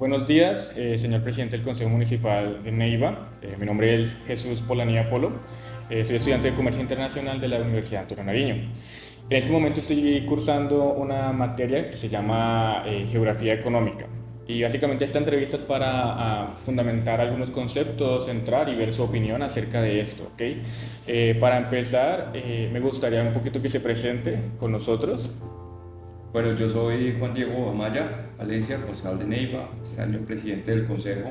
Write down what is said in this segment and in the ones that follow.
Buenos días, señor presidente del Consejo Municipal de Neiva. Mi nombre es Jesús Polanía Polo. Soy estudiante de Comercio Internacional de la Universidad Antonio Nariño. En este momento estoy cursando una materia que se llama Geografía Económica. Y básicamente esta entrevista es para fundamentar algunos conceptos, entrar y ver su opinión acerca de esto, ¿ok? Para empezar, me gustaría un poquito que se presente con nosotros. Bueno, yo soy Juan Diego Amaya Valencia, concejal de Neiva, este año presidente del consejo,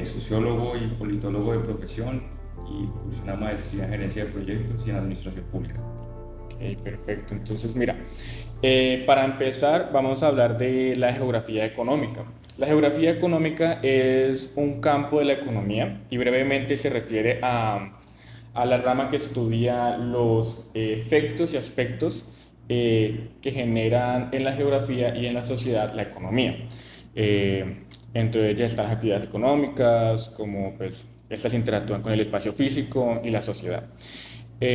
sociólogo y politólogo de profesión y cursé una maestría en gerencia de proyectos y en administración pública. Ok, perfecto. Entonces, mira, para empezar, vamos a hablar de la geografía económica. La geografía económica es un campo de la economía y brevemente se refiere a la rama que estudia los efectos y aspectos que generan en la geografía y en la sociedad la economía. Entre ellas están las actividades económicas, como pues estas interactúan con el espacio físico y la sociedad.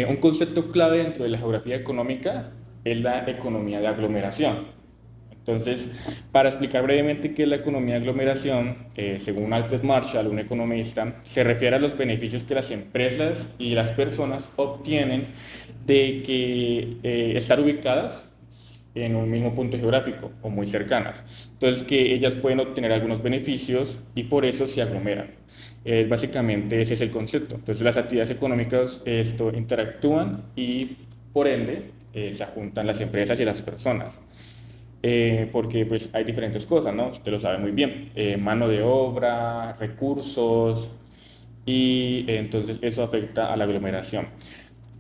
Un concepto clave dentro de la geografía económica es la economía de aglomeración. Entonces, para explicar brevemente qué es la economía de aglomeración, según Alfred Marshall, un economista, se refiere a los beneficios que las empresas y las personas obtienen de que estar ubicadas en un mismo punto geográfico o muy cercanas. Entonces, que ellas pueden obtener algunos beneficios y por eso se aglomeran. Básicamente ese es el concepto. Entonces, las actividades económicas esto interactúan y por ende se juntan las empresas y las personas. Porque pues hay diferentes cosas, ¿no? Usted lo sabe muy bien. Mano de obra, recursos y entonces eso afecta a la aglomeración.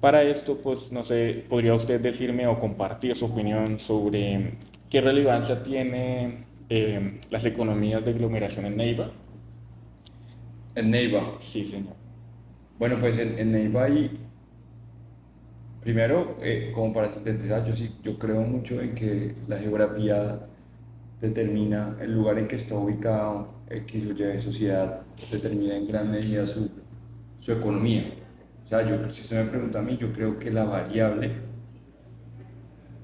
Para esto, pues no sé, ¿podría usted decirme o compartir su opinión sobre qué relevancia tiene las economías de aglomeración en Neiva? En Neiva, Sí, señor. bueno, pues en Neiva hay, primero, como para sintetizar, yo creo mucho en que la geografía determina el lugar en que está ubicado X o Y sociedad, determina en gran medida su economía. O sea, si usted me pregunta a mí, yo creo que la variable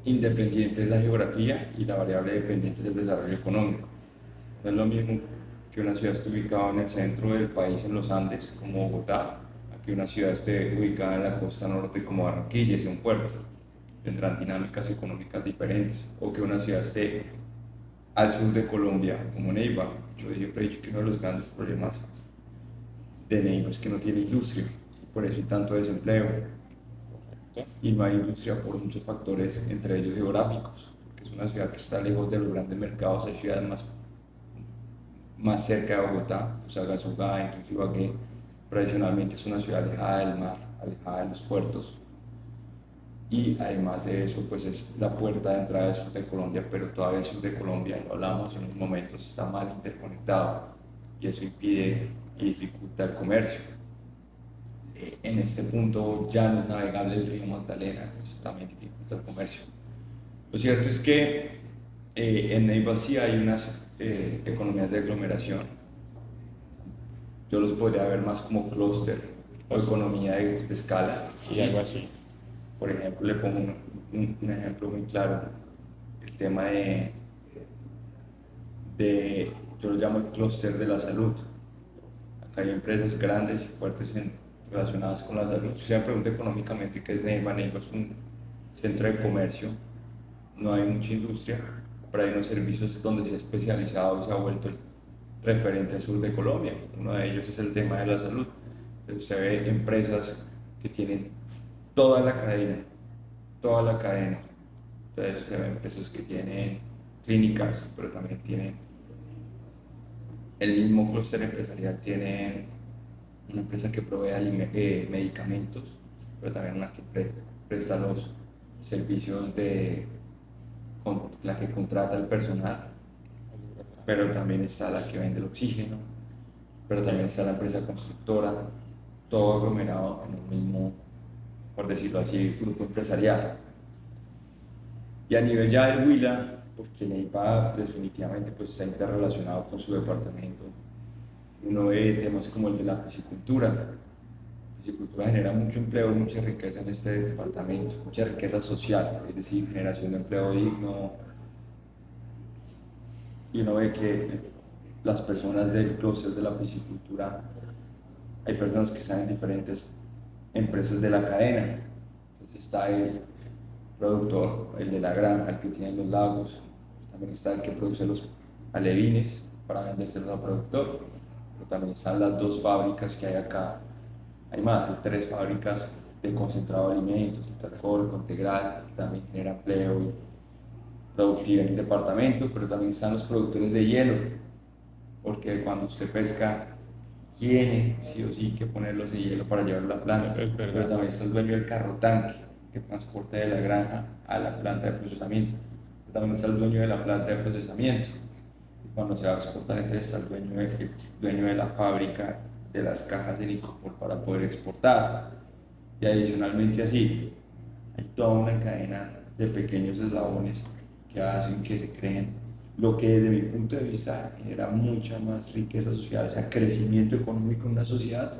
independiente es la geografía y la variable dependiente es el desarrollo económico. No es lo mismo que una ciudad esté ubicada en el centro del país, en los Andes, como Bogotá, a que una ciudad esté ubicada en la costa norte, como Barranquilla, sea un puerto. Tendrán dinámicas económicas diferentes. O que una ciudad esté al sur de Colombia, como Neiva. Yo siempre he dicho que uno de los grandes problemas de Neiva es que no tiene industria, por eso hay tanto desempleo. Y no hay industria por muchos factores, entre ellos geográficos, porque es una ciudad que está lejos de los grandes mercados. Hay ciudades más cerca de Bogotá, Fusagasugá, incluso Ibagué. Tradicionalmente es una ciudad alejada del mar, alejada de los puertos, y además de eso, pues es la puerta de entrada del sur de Colombia, pero todavía el sur de Colombia, lo hablamos en unos momentos, está mal interconectado y eso impide y dificulta el comercio. En este punto ya no es navegable el río Magdalena, entonces también dificulta el comercio. Lo cierto es que en Neiva sí hay unas economías de aglomeración. Yo los podría ver más como clúster o Pues, economía de escala, sí, algo ¿sí? así. Por ejemplo, le pongo un ejemplo muy claro, el tema yo lo llamo el clúster de la salud. Acá hay empresas grandes y fuertes relacionadas con la salud. Si se me pregunta económicamente qué es Neiva, Neiva es un centro de comercio, no hay mucha industria, pero hay unos servicios donde se ha especializado y se ha vuelto el referente al sur de Colombia. Uno de ellos es el tema de la salud. Entonces, usted ve empresas que tienen toda la cadena, toda la cadena. Entonces usted ve empresas que tienen clínicas, pero también tienen el mismo clúster empresarial, tiene una empresa que provee medicamentos, pero también una que presta los servicios la que contrata el personal, pero también está la que vende el oxígeno, pero también está la empresa constructora, todo aglomerado en un mismo, por decirlo así, grupo empresarial. Y a nivel ya del Huila, porque Neiva definitivamente pues, está interrelacionado con su departamento, uno ve temas como el de la piscicultura. La piscicultura genera mucho empleo y mucha riqueza en este departamento, mucha riqueza social, es decir, generación de empleo digno. Y uno ve que las personas del clúster de la piscicultura, hay personas que están en diferentes empresas de la cadena. Entonces está el productor, el de la granja, el que tiene los lagos, también está el que produce los alevines para vendérselos al productor, pero también están las dos fábricas que hay acá. Hay más, hay tres fábricas de concentrado de alimentos, Intercol, Contegral, que también genera empleo y productividad en el departamento, pero también están los productores de hielo, porque cuando usted pesca, tiene sí o sí que ponerlos de hielo para llevarlo a la planta, Es pero verdad. también está el dueño del carro tanque, que transporta de la granja a la planta de procesamiento, pero también está el dueño de la planta de procesamiento, y cuando se va a exportar, entonces está el dueño de la fábrica de las cajas de Nicopol para poder exportar, y adicionalmente así, hay toda una cadena de pequeños eslabones que hacen que se creen lo que desde mi punto de vista genera mucha más riqueza social, o sea, crecimiento económico en una sociedad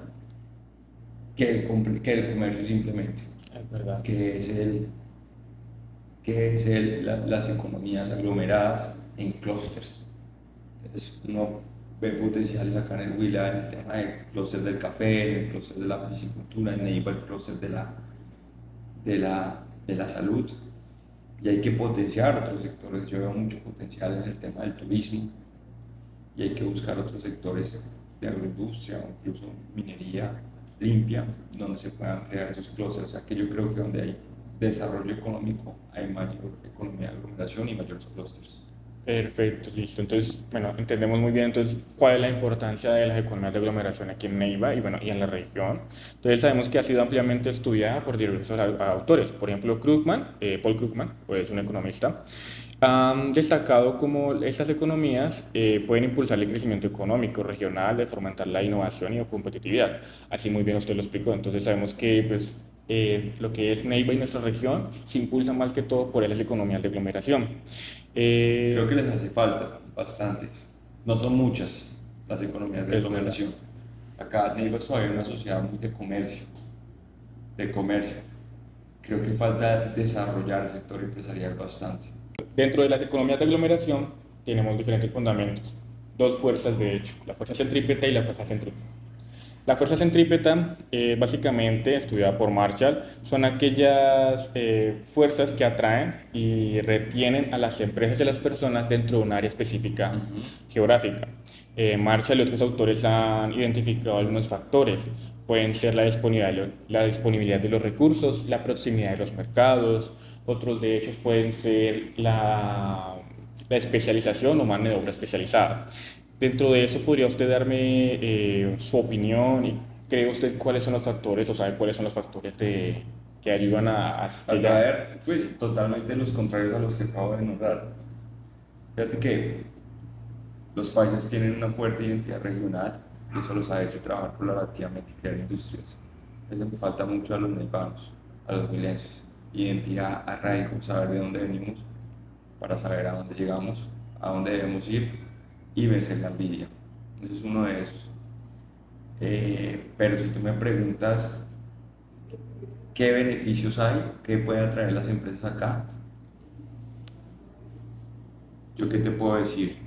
que el comercio simplemente, Es verdad. que es las economías aglomeradas en clústeres. Entonces, uno ve potenciales acá en el Huila en el tema del clúster del café, en el clúster de la piscicultura, en Neiva el clúster de la salud, y hay que potenciar otros sectores. Yo veo mucho potencial en el tema del turismo y hay que buscar otros sectores de agroindustria o incluso minería limpia donde se puedan crear esos clústeres. O sea que yo creo que donde hay desarrollo económico hay mayor economía de aglomeración y mayores clústeres. Perfecto, listo. Entonces, bueno, entendemos muy bien entonces cuál es la importancia de las economías de aglomeración aquí en Neiva y bueno, y en la región. Entonces sabemos que ha sido ampliamente estudiada por diversos autores. Por ejemplo, Krugman, Paul Krugman, pues un economista, han destacado cómo estas economías pueden impulsar el crecimiento económico regional, de fomentar la innovación y la competitividad. Así muy bien usted lo explicó. Entonces sabemos que pues lo que es Neiva y nuestra región se impulsa más que todo por esas economías de aglomeración. Creo que Eh, les hace falta bastantes. No son muchas las economías de es verdad. aglomeración. Acá Neiva es todavía una sociedad muy de comercio, de comercio. Creo que falta desarrollar el sector empresarial bastante. Dentro de las economías de aglomeración tenemos diferentes fundamentos, dos fuerzas de hecho, la fuerza centrípeta y la fuerza centrífuga. La fuerza centrípeta, básicamente estudiada por Marshall, son aquellas fuerzas que atraen y retienen a las empresas y a las personas dentro de un área específica Ujú. geográfica. Marshall y otros autores han identificado algunos factores. Pueden ser la disponibilidad de los recursos, la proximidad de los mercados, otros de ellos pueden ser la especialización o mano de obra especializada. Dentro de eso, ¿podría usted darme su opinión y cree usted cuáles son los factores o sabe cuáles son los factores que ayudan a que ya... Atraer, pues totalmente los contrarios a los que acabo de nombrar. Fíjate que los países tienen una fuerte identidad regional y eso los ha hecho trabajar colaborativamente y crear industrias. Eso me falta mucho a los neivanos, a los milenses. Identidad, arraigo, saber de dónde venimos para saber a dónde llegamos, a dónde debemos ir y vencer la envidia. Ese es uno de esos. Pero si tú me preguntas qué beneficios hay, qué pueden atraer las empresas acá, ¿yo qué te puedo decir?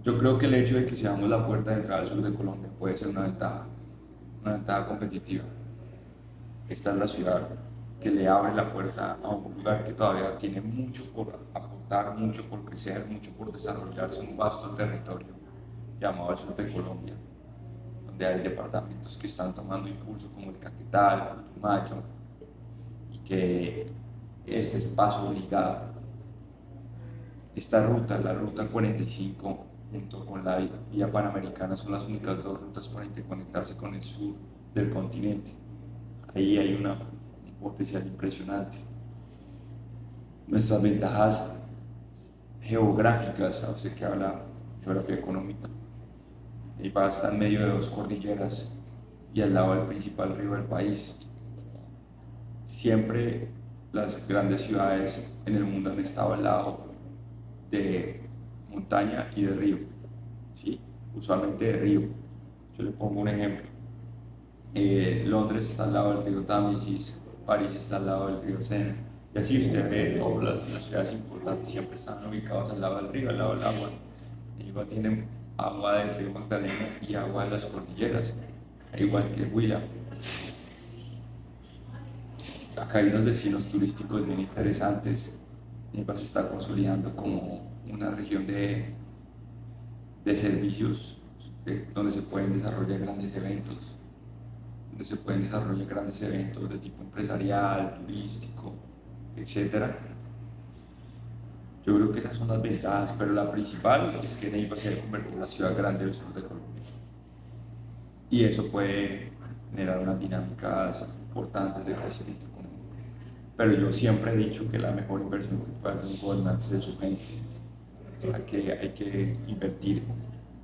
Yo creo que el hecho de que seamos la puerta de entrada al sur de Colombia puede ser una ventaja competitiva. Esta es la ciudad que le abre la puerta a un lugar que todavía tiene mucho por aportar, mucho por crecer, mucho por desarrollarse, un vasto territorio llamado el sur de Colombia, donde hay departamentos que están tomando impulso como el Caquetá, el Putumayo, y que este es paso obligado. Esta ruta, la ruta 45, junto con la vía panamericana, son las únicas dos rutas para interconectarse con el sur del continente. Ahí hay un potencial impresionante. Nuestras ventajas geográficas, a usted que habla geografía económica, Neiva está en medio de dos cordilleras y al lado del principal río del país. Siempre las grandes ciudades en el mundo han estado al lado de montaña y de río, ¿sí? Usualmente de río. Yo le pongo un ejemplo. Londres está al lado del río Támesis, París está al lado del río Sena. Y así usted ve todas las ciudades importantes siempre están ubicadas al lado del río, al lado del agua. Neiva tiene agua del río Magdalena y agua de las cordilleras, igual que Huila. Acá hay unos destinos turísticos bien interesantes. Neiva se está consolidando como una región de servicios donde se pueden desarrollar grandes eventos, de tipo empresarial, turístico, etcétera. Yo creo que esas son las ventajas, pero la principal es que Neiva se debe convertir en la ciudad grande del sur de Colombia. Y eso puede generar unas dinámicas importantes de crecimiento económico. Pero yo siempre he dicho que la mejor inversión que puede hacer un gobernante es en su gente. O sea, que hay que invertir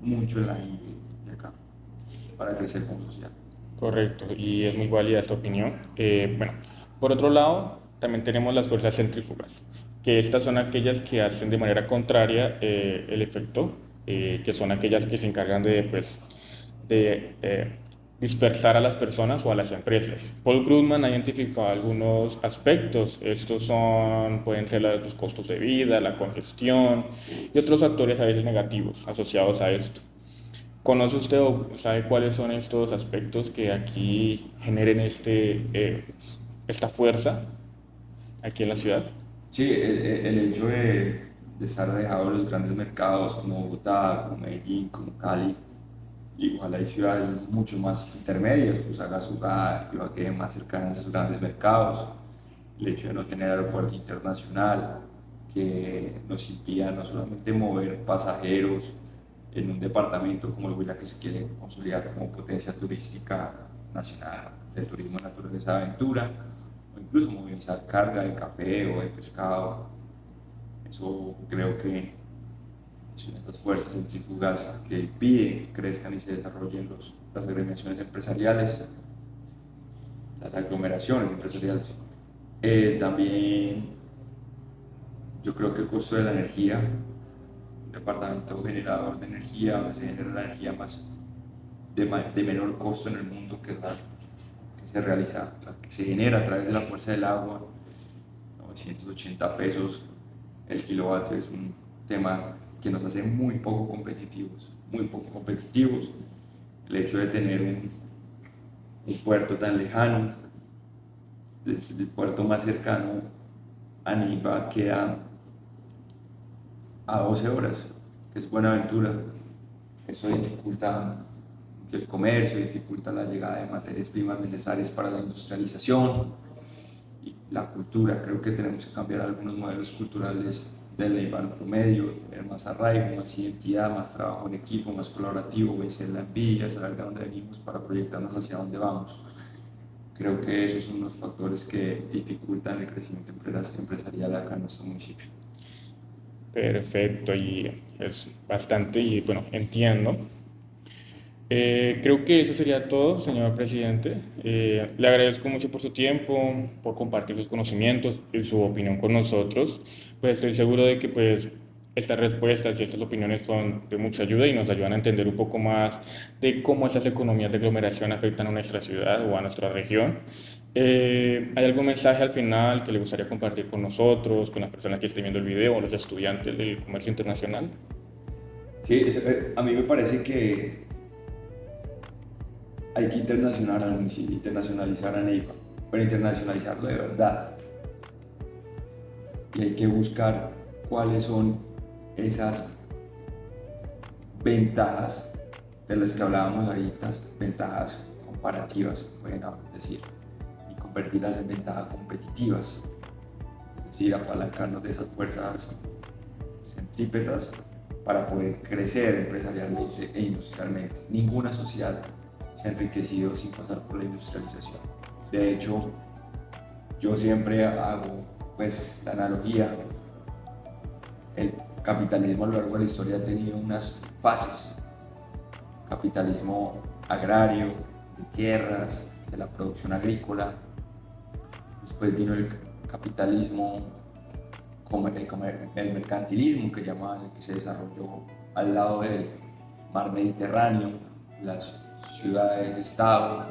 mucho en la gente de acá para crecer como sociedad. Correcto, y es muy válida esta opinión. Bueno, por otro lado, también tenemos las fuerzas centrífugas, que estas son aquellas que hacen de manera contraria el efecto, que son aquellas que se encargan de, pues, de dispersar a las personas o a las empresas. Paul Krugman ha identificado algunos aspectos. Estos son, pueden ser los costos de vida, la congestión y otros factores a veces negativos asociados a esto. ¿Conoce usted o sabe cuáles son estos aspectos que aquí generen esta fuerza aquí en la ciudad? Sí, el hecho de estar alejado de los grandes mercados como Bogotá, como Medellín, como Cali, igual hay ciudades mucho más intermedias, Fusagasugá, Ibagué, más cercanas a esos grandes mercados. El hecho de no tener aeropuerto internacional que nos impida no solamente mover pasajeros en un departamento como el Huila que se quiere consolidar como potencia turística nacional de turismo de naturaleza de aventura, o incluso movilizar carga de café o de pescado. Eso creo que son esas fuerzas centrífugas que piden que crezcan y se desarrollen las agremiaciones empresariales, las aglomeraciones empresariales. También yo creo que el costo de la energía, un departamento generador de energía, donde se genera la energía más de menor costo en el mundo, que es la que se realiza, la que se genera a través de la fuerza del agua, 980 pesos el kilovatio, es un tema que nos hace muy poco competitivos, muy poco competitivos. El hecho de tener un puerto tan lejano, el puerto más cercano a Neiva queda a 12 horas, que es Buenaventura. Eso dificulta el comercio, dificulta la llegada de materias primas necesarias para la industrialización y la cultura. Creo que tenemos que cambiar algunos modelos culturales del neivano promedio, tener más arraigo, más identidad, más trabajo en equipo, más colaborativo, vencer la envidia, saber de dónde venimos para proyectarnos hacia dónde vamos. Creo que esos son los factores que dificultan el crecimiento empresarial acá en nuestro municipio. Perfecto, y es bastante, y bueno, entiendo. Creo que eso sería todo, señor presidente. Le agradezco mucho por su tiempo, por compartir sus conocimientos y su opinión con nosotros. Pues estoy seguro de que pues estas respuestas y estas opiniones son de mucha ayuda y nos ayudan a entender un poco más de cómo esas economías de aglomeración afectan a nuestra ciudad o a nuestra región. ¿Hay algún mensaje al final que le gustaría compartir con nosotros, con las personas que estén viendo el video o los estudiantes del comercio internacional? Sí, a mí me parece que hay que internacionalizar al municipio, internacionalizar a Neiva, pero internacionalizarlo de verdad. Y hay que buscar cuáles son esas ventajas de las que hablábamos ahorita, ventajas comparativas, pueden decir, y convertirlas en ventajas competitivas. Es decir, apalancarnos de esas fuerzas centrípetas para poder crecer empresarialmente e industrialmente. Ninguna sociedad se ha enriquecido sin pasar por la industrialización. De hecho, yo siempre hago pues la analogía, el capitalismo a lo largo de la historia ha tenido unas fases: capitalismo agrario, de tierras, de la producción agrícola. Después vino el capitalismo, el mercantilismo que llamaban, el que se desarrolló al lado del mar Mediterráneo, las ciudades-estado,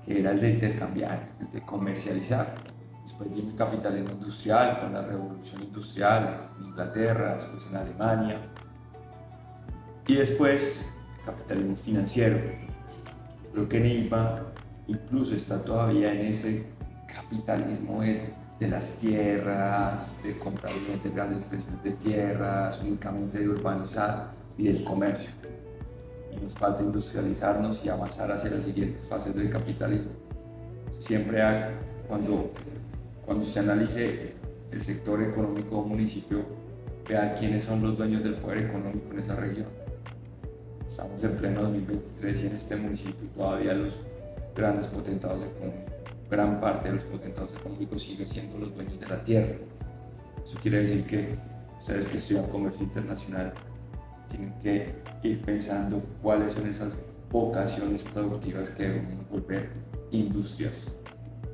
que era el de intercambiar, el de comercializar. Después viene el capitalismo industrial con la revolución industrial en Inglaterra, después en Alemania. Y después el capitalismo financiero. Creo que Neiva incluso está todavía en ese capitalismo de las tierras, de comprar y vender grandes extensiones de tierras, únicamente de urbanizar y del comercio. Y nos falta industrializarnos y avanzar hacia las siguientes fases del capitalismo. Siempre cuando usted analice el sector económico de un municipio, vea quiénes son los dueños del poder económico en esa región. Estamos en pleno 2023 y en este municipio todavía los grandes potentados económicos, gran parte de los potentados económicos siguen siendo los dueños de la tierra. Eso quiere decir que ustedes que estudian comercio internacional tienen que ir pensando cuáles son esas vocaciones productivas que deben volver industrias,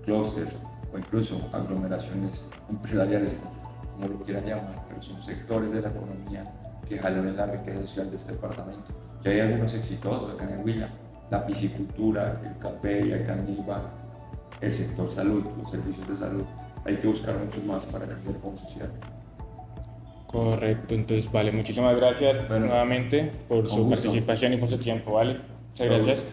clústeres o incluso aglomeraciones empresariales, como lo quieran llamar, pero son sectores de la economía que jalonen la riqueza social de este departamento. Ya hay algunos exitosos acá en el Huila, la piscicultura, el café y acá en Neiva, el sector salud, los servicios de salud. Hay que buscar muchos más para crecer como sociedad. Correcto, entonces vale, muchísimas gracias nuevamente por su gusto. participación y por su tiempo, ¿vale? Muchas gracias.